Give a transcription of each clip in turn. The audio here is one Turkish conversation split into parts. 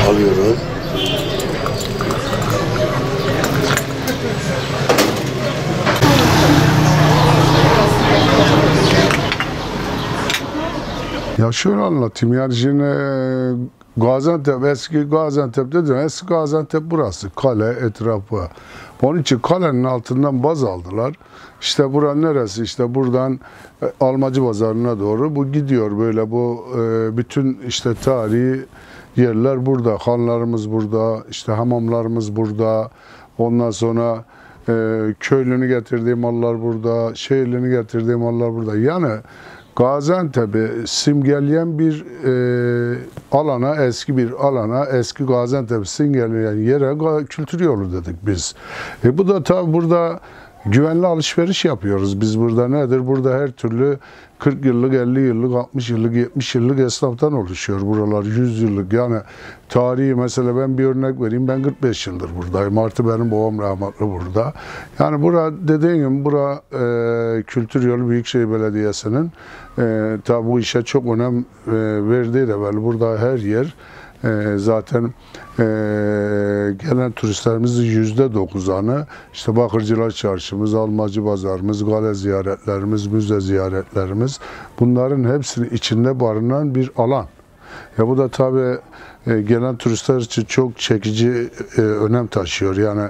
Alıyoruz. Ya şöyle anlatayım, yani şimdi Gaziantep, eski Gaziantep dedim, eski Gaziantep burası, kale etrafı. Onun için kalenin altından baz aldılar. İşte buranın neresi, işte buradan Almacı Pazarı'na doğru bu gidiyor böyle, bu bütün işte tarihi yerler burada, hanlarımız burada, işte hamamlarımız burada, ondan sonra köylünü getirdiği mallar burada, şehirlini getirdiği mallar burada. Yani Gaziantep'i simgeleyen bir alana, eski bir alana, eski Gaziantep'i simgeleyen yere kültür yolu dedik biz. Bu da tabi burada güvenli alışveriş yapıyoruz. Biz burada nedir? Burada her türlü 40 yıllık, 50 yıllık, 60 yıllık, 70 yıllık esnaftan oluşuyor buralar. 100 yıllık, yani tarihi mesela ben bir örnek vereyim. Ben 45 yıldır buradayım. Artı benim babam rahmetli burada. Yani bura dediğim gibi bura Kültür Yolu Büyükşehir Belediyesi'nin tabi bu işe çok önem verdiği de böyle. Burada her yer zaten gelen turistlerimizin %9'anı işte Bakırcılar Çarşımız, Almacı Pazarımız, kale ziyaretlerimiz, müze ziyaretlerimiz, bunların hepsinin içinde barınan bir alan. Ya bu da tabii gelen turistler için çok çekici önem taşıyor. Yani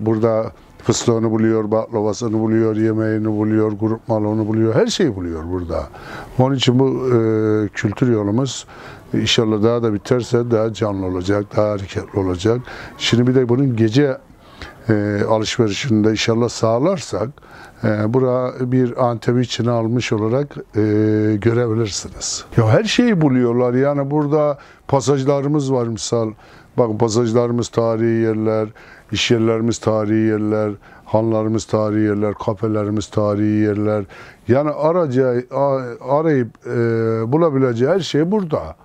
burada fıstığını buluyor, baklavasını buluyor, yemeğini buluyor, grup malonu buluyor, her şeyi buluyor burada. Onun için bu kültür yolumuz İnşallah daha da biterse daha canlı olacak, daha hareketli olacak. Şimdi bir de bunun gece alışverişinde inşallah sağlarsak bura bir Antep'i içine almış olarak görebilirsiniz. Ya her şeyi buluyorlar. Yani burada pasajlarımız var misal. Bakın pasajlarımız tarihi yerler, iş yerlerimiz tarihi yerler, hanlarımız tarihi yerler, kafelerimiz tarihi yerler. Yani arayıp bulabileceği her şey burada.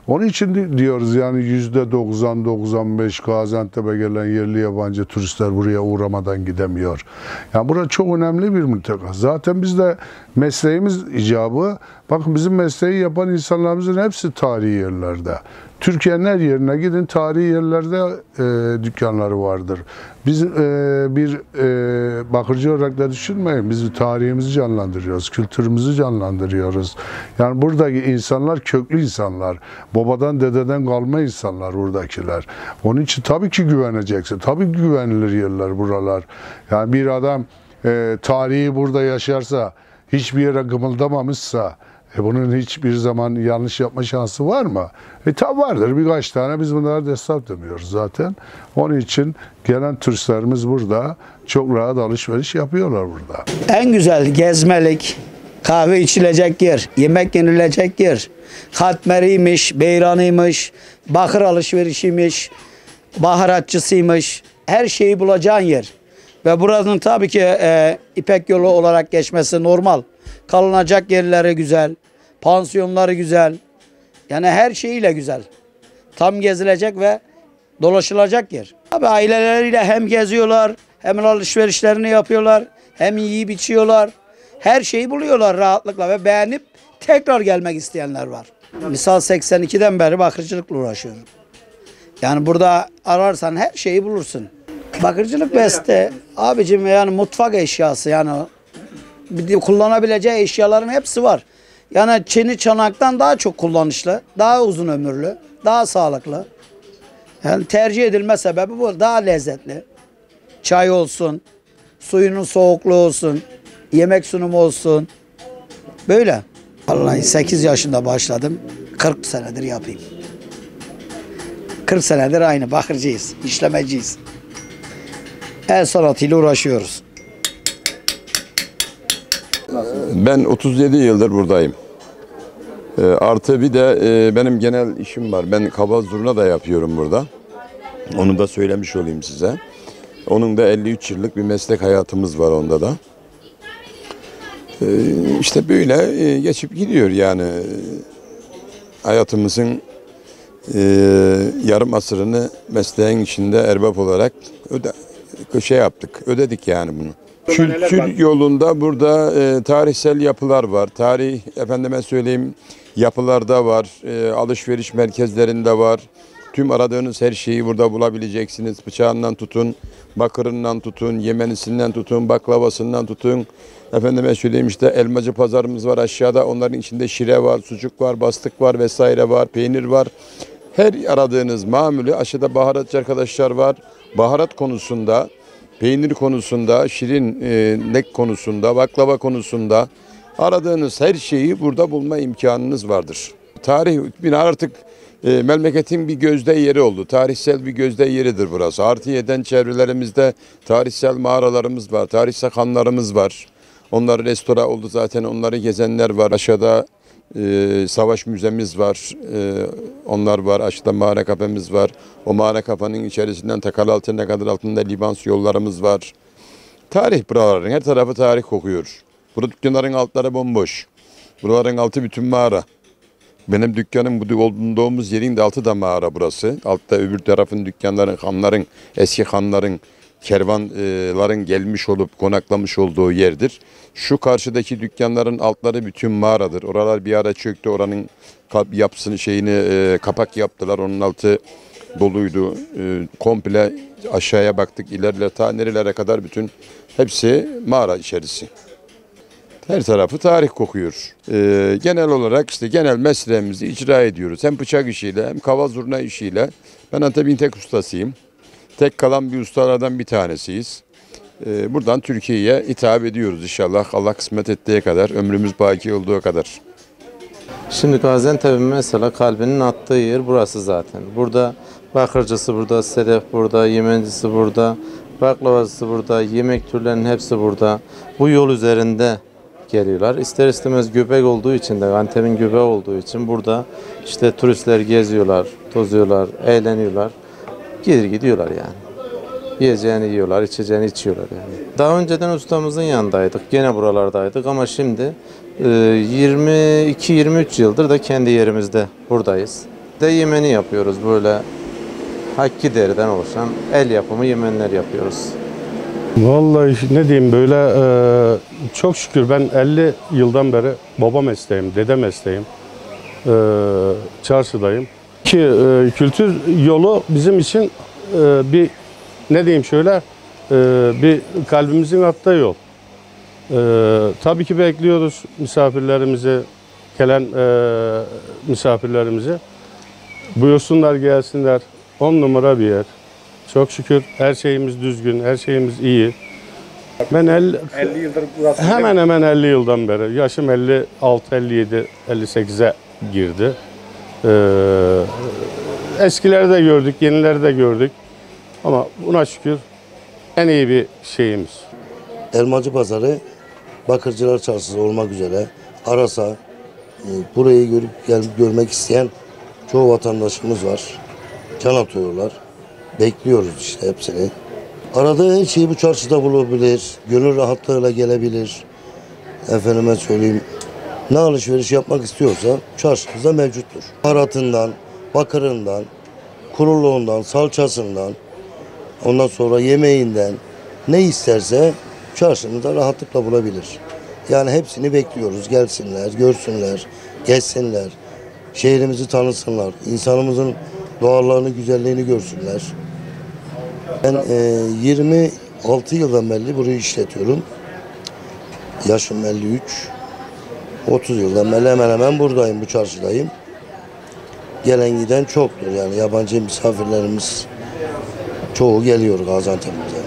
Onun için diyoruz yani %90-95 Gaziantep'e gelen yerli yabancı turistler buraya uğramadan gidemiyor. Yani burası çok önemli bir mülteka. Zaten biz de mesleğimiz icabı, bakın bizim mesleği yapan insanlarımızın hepsi tarihi yerlerde. Türkiye'nin her yerine gidin, tarihi yerlerde dükkanları vardır. Biz bir bakırcı olarak da düşünmeyin. Biz tarihimizi canlandırıyoruz, kültürümüzü canlandırıyoruz. Yani buradaki insanlar köklü insanlar. Babadan, dededen kalma insanlar buradakiler. Onun için tabii ki güveneceksin. Tabii ki güvenilir yerler buralar. Yani bir adam tarihi burada yaşarsa, hiçbir yere kımıldamamışsa, bunun hiçbir zaman yanlış yapma şansı var mı? Tabi vardır birkaç tane, biz bunlara destek demiyoruz zaten. Onun için gelen turistlerimiz burada çok rahat alışveriş yapıyorlar burada. En güzel gezmelik, kahve içilecek yer, yemek yenilecek yer, katmeriymiş, beyranıymış, bakır alışverişiymiş, baharatçısıymış, her şeyi bulacağın yer. Ve buranın tabii ki İpek yolu olarak geçmesi normal. Kalınacak yerleri güzel, pansiyonları güzel. Yani her şeyiyle güzel. Tam gezilecek ve dolaşılacak yer. Tabii aileleriyle hem geziyorlar, hem alışverişlerini yapıyorlar, hem yiyip içiyorlar. Her şeyi buluyorlar rahatlıkla ve beğenip tekrar gelmek isteyenler var. Misal 82'den beri bakırcılıkla uğraşıyorum. Yani burada ararsan her şeyi bulursun. Bakırcılık beste abicim, yani mutfak eşyası, yani kullanabileceği eşyaların hepsi var. Yani çini çanaktan daha çok kullanışlı, daha uzun ömürlü, daha sağlıklı. Yani tercih edilme sebebi bu. Daha lezzetli. Çay olsun, suyunun soğukluğu olsun, yemek sunumu olsun. Böyle. Vallahi 8 yaşında başladım. 40 senedir yapayım. 40 senedir aynı bakırcıyız, işlemeciyiz. El sanatıyla uğraşıyoruz. Ben 37 yıldır buradayım. Artı bir de benim genel işim var. Ben kabaz zurna da yapıyorum burada. Onu da söylemiş olayım size. Onun da 53 yıllık bir meslek hayatımız var onda da. İşte böyle geçip gidiyor yani. Hayatımızın yarım asırını mesleğin içinde erbap olarak ödedik yani bunu. Kültür yolunda burada tarihsel yapılar var. Tarih, efendime söyleyeyim, yapılarda var. Alışveriş merkezlerinde var. Tüm aradığınız her şeyi burada bulabileceksiniz. Bıçağından tutun, bakırından tutun, yemenisinden tutun, baklavasından tutun. Efendime söyleyeyim, işte elmacı pazarımız var aşağıda. Onların içinde şire var, sucuk var, bastık var vesaire var, peynir var. Her aradığınız mamülü, aşağıda baharatçı arkadaşlar var. Baharat konusunda, peynir konusunda, şirinlik konusunda, baklava konusunda aradığınız her şeyi burada bulma imkanınız vardır. Tarih artık memleketin bir gözde yeri oldu. Tarihsel bir gözde yeridir burası. Artıye'den çevrelerimizde tarihsel mağaralarımız var, tarihsel hanlarımız var. Onlar restore oldu zaten, onları gezenler var. Aşağıda savaş müzemiz var, onlar var. Aşağıda mağara kafemiz var. O mağara kafanın içerisinden Takalaltı'na kadar altında Libans yollarımız var. Tarih buraların, her tarafı tarih kokuyor. Burada dükkanların altları bomboş. Buraların altı bütün mağara. Benim dükkanım bulunduğumuz yerin de altı da mağara burası. Altta öbür tarafın dükkanların, hanların, eski hanların, kervanların gelmiş olup konaklamış olduğu yerdir. Şu karşıdaki dükkanların altları bütün mağaradır. Oralar bir ara çöktü. Oranın yapısını kapak yaptılar. Onun altı doluydu. Komple aşağıya baktık. İleride ta nerelere kadar bütün hepsi mağara içerisi. Her tarafı tarih kokuyor. Genel olarak işte genel mesleğimizi icra ediyoruz. Hem bıçak işiyle hem kava zurna işiyle. Ben Antep'in tek ustasıyım. Tek kalan bir ustalardan bir tanesiyiz. Buradan Türkiye'ye hitap ediyoruz inşallah. Allah kısmet ettiği kadar, ömrümüz baki olduğu kadar. Şimdi Gaziantep'in mesela kalbinin attığı yer burası zaten. Burada bakırcısı burada, sedef burada, yemencisi burada, baklavası burada, yemek türlerinin hepsi burada. Bu yol üzerinde geliyorlar. İster istemez göbek olduğu için de, Antep'in göbeği olduğu için burada işte turistler geziyorlar, tozuyorlar, eğleniyorlar. Gidiyorlar yani. Yiyeceğini yiyorlar, içeceğini içiyorlar yani. Daha önceden ustamızın yanındaydık, gene buralardaydık ama şimdi 22-23 yıldır da kendi yerimizde buradayız. De yemeni yapıyoruz böyle hakki deriden oluşan el yapımı yemenler yapıyoruz. Vallahi ne diyeyim böyle çok şükür ben 50 yıldan beri baba mesleğim, dede mesleğim, çarşıdayım. Ki kültür yolu bizim için bir ne diyeyim şöyle bir kalbimizin attığı yol. Tabii ki bekliyoruz misafirlerimizi, gelen misafirlerimizi. Buyursunlar gelsinler. 10 numara bir yer. Çok şükür her şeyimiz düzgün, her şeyimiz iyi. Ben 50 yıldır burası. hemen hemen 50 yıldan beri. Yaşım 56, 57, 58'e girdi. Eskileri de gördük, yenileri de gördük. Ama buna şükür en iyi bir şeyimiz. Elmacı Pazarı, Bakırcılar Çarşısı olmak üzere arasa burayı görmek isteyen çoğu vatandaşımız var. Can atıyorlar. Bekliyoruz işte hepsini. Aradığı her şeyi bu çarşıda bulabilir. Gönül rahatlığıyla gelebilir. Efendime söyleyeyim. Ne alışveriş yapmak istiyorsa çarşımızda mevcuttur. Baharatından, bakırından, kuruluğundan, salçasından, ondan sonra yemeğinden ne isterse çarşımızda rahatlıkla bulabilir. Yani hepsini bekliyoruz. Gelsinler, görsünler, gezsinler. Şehrimizi tanısınlar. İnsanımızın doğallarını, güzelliğini görsünler. Ben 26 yıldan beri burayı işletiyorum. Yaşım 53. 30 yıldan beri hemen hemen buradayım, bu çarşıdayım. Gelen giden çoktur yani yabancı misafirlerimiz çoğu geliyor Gaziantep'imize.